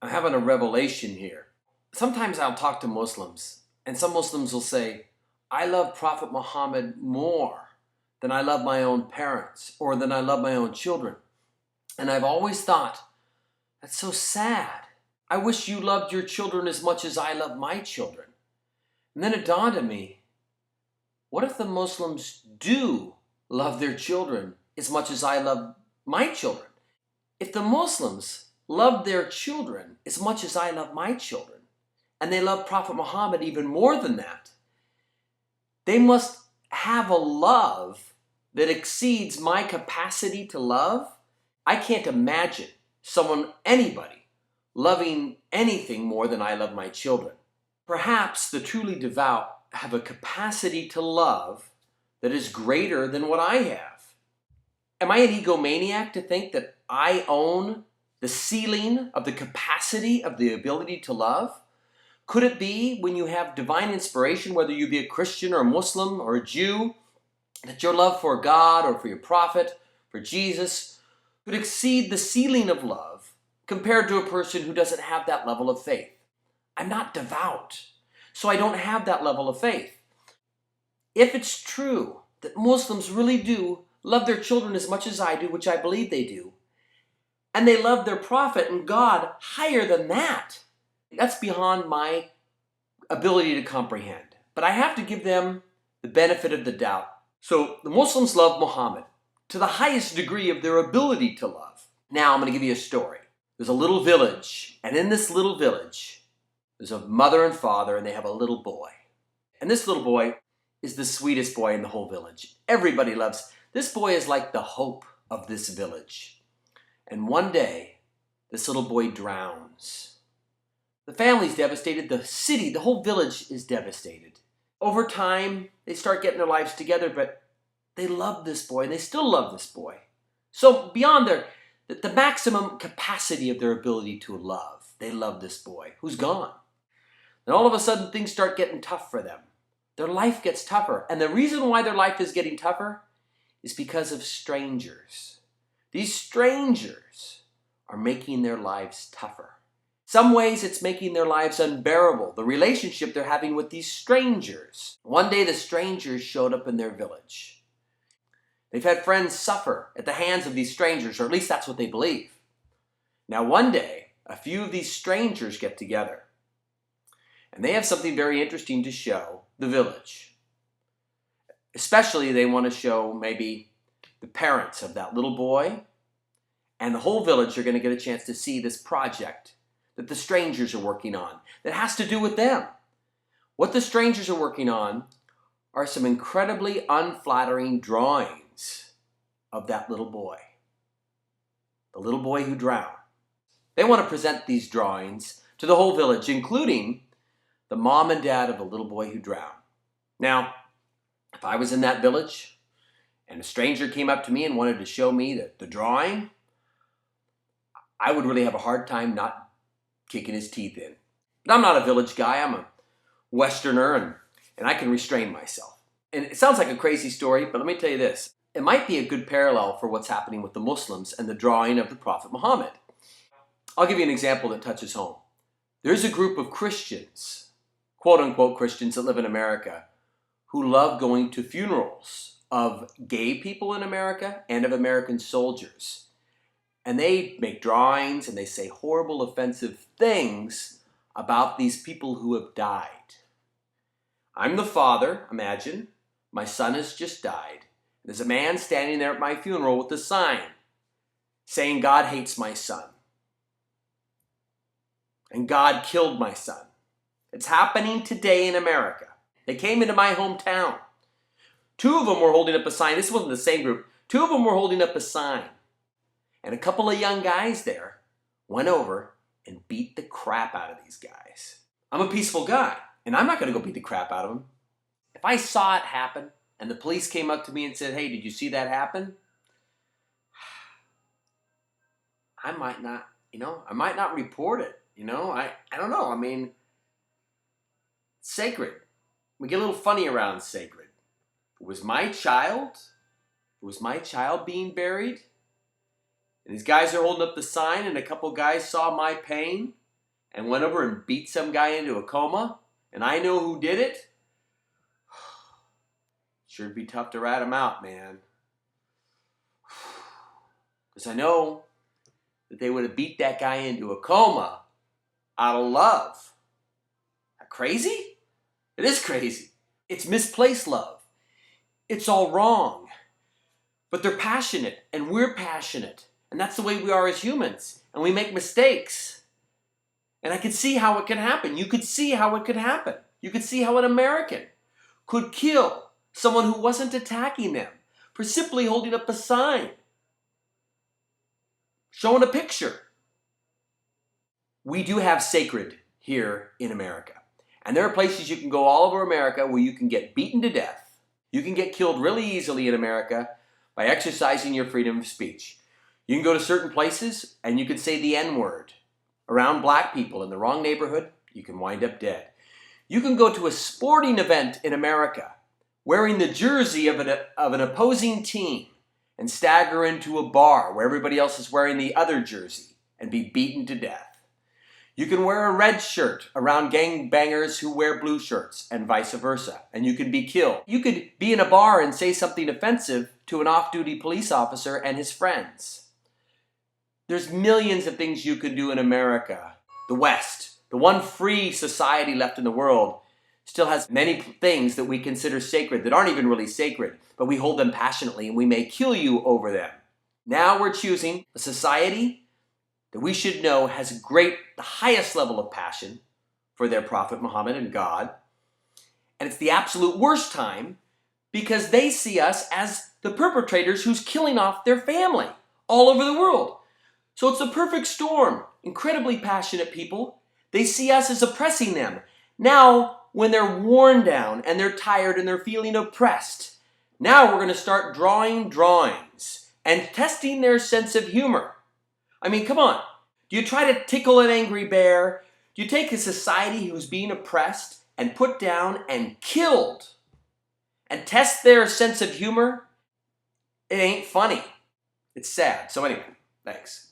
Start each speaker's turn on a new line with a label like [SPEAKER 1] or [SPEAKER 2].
[SPEAKER 1] I'm having a revelation here. Sometimes I'll talk to Muslims, and some Muslims will say, I love Prophet Muhammad more than I love my own parents or than I love my own children. And I've always thought, that's so sad. I wish you loved your children as much as I love my children. And then it dawned on me, what if the Muslims do love their children as much as I love my children? If the Muslims love their children as much as I love my children, and they love Prophet Muhammad even more than that, they must have a love that exceeds my capacity to love. I can't imagine anybody, loving anything more than I love my children. Perhaps the truly devout have a capacity to love that is greater than what I have. Am I an egomaniac to think that I own the ceiling of the capacity of the ability to love? Could it be when you have divine inspiration, whether you be a Christian or a Muslim or a Jew, that your love for God or for your prophet, for Jesus, could exceed the ceiling of love compared to a person who doesn't have that level of faith? I'm not devout, so I don't have that level of faith. If it's true that Muslims really do love their children as much as I do, which I believe they do, and they love their prophet and God higher than that, that's beyond my ability to comprehend. But I have to give them the benefit of the doubt. So the Muslims love Muhammad to the highest degree of their ability to love. Now I'm going to give you a story. There's a little village, and in this little village, there's a mother and father, and they have a little boy. And this little boy is the sweetest boy in the whole village. Everybody loves. This boy is like the hope of this village. And one day, this little boy drowns. The family's devastated. The city, the whole village is devastated. Over time, they start getting their lives together, but they love this boy, and they still love this boy. So beyond the maximum capacity of their ability to love, they love this boy who's gone. Then all of a sudden, things start getting tough for them. Their life gets tougher. And the reason why their life is getting tougher is because of strangers. These strangers are making their lives tougher. Some ways it's making their lives unbearable, the relationship they're having with these strangers. One day the strangers showed up in their village. They've had friends suffer at the hands of these strangers, or at least that's what they believe. Now one day, a few of these strangers get together, and they have something very interesting to show the village. Especially they want to show maybe the parents of that little boy, and the whole village are going to get a chance to see this project that the strangers are working on that has to do with them. What the strangers are working on are some incredibly unflattering drawings of that little boy. The little boy who drowned. They want to present these drawings to the whole village, including the mom and dad of the little boy who drowned. Now, if I was in that village and a stranger came up to me and wanted to show me the drawing, I would really have a hard time not kicking his teeth in. But I'm not a village guy. I'm a Westerner, and I can restrain myself. And it sounds like a crazy story, but let me tell you this. It might be a good parallel for what's happening with the Muslims and the drawing of the Prophet Muhammad. I'll give you an example that touches home. There's a group of Christians, quote-unquote Christians that live in America, who love going to funerals of gay people in America and of American soldiers. And they make drawings and they say horrible, offensive things about these people who have died. I'm the father, imagine. My son has just died. There's a man standing there at my funeral with a sign saying God hates my son. And God killed my son. It's happening today in America. They came into my hometown. Two of them were holding up a sign. This wasn't the same group. Two of them were holding up a sign. And a couple of young guys there went over and beat the crap out of these guys. I'm a peaceful guy, and I'm not going to go beat the crap out of them. If I saw it happen, and the police came up to me and said, hey, did you see that happen? I might not report it. I don't know. I mean, it's sacred. We get a little funny around sacred. It was my child being buried. And these guys are holding up the sign, and a couple guys saw my pain, and went over and beat some guy into a coma, and I know who did it, sure be tough to rat him out, man. Because I know that they would have beat that guy into a coma out of love. That crazy? It is crazy. It's misplaced love. It's all wrong. But they're passionate, and we're passionate. And that's the way we are as humans. And we make mistakes. And I could see how it can happen. You could see how it could happen. You could see how an American could kill someone who wasn't attacking them for simply holding up a sign, showing a picture. We do have sacred here in America. And there are places you can go all over America where you can get beaten to death. You can get killed really easily in America by exercising your freedom of speech. You can go to certain places and you can say the N-word around black people in the wrong neighborhood. You can wind up dead. You can go to a sporting event in America wearing the jersey of an opposing team and stagger into a bar where everybody else is wearing the other jersey and be beaten to death. You can wear a red shirt around gangbangers who wear blue shirts and vice versa, and you can be killed. You could be in a bar and say something offensive to an off-duty police officer and his friends. There's millions of things you can do in America. The West, the one free society left in the world, still has many things that we consider sacred that aren't even really sacred, but we hold them passionately and we may kill you over them. Now we're choosing a society that we should know has the highest level of passion for their prophet Muhammad and God. And it's the absolute worst time because they see us as the perpetrators who's killing off their family all over the world. So it's a perfect storm. Incredibly passionate people. They see us as oppressing them. Now, when they're worn down and they're tired and they're feeling oppressed, now we're going to start drawing drawings and testing their sense of humor. I mean, come on. Do you try to tickle an angry bear? Do you take a society who's being oppressed and put down and killed and test their sense of humor? It ain't funny. It's sad. So anyway, thanks.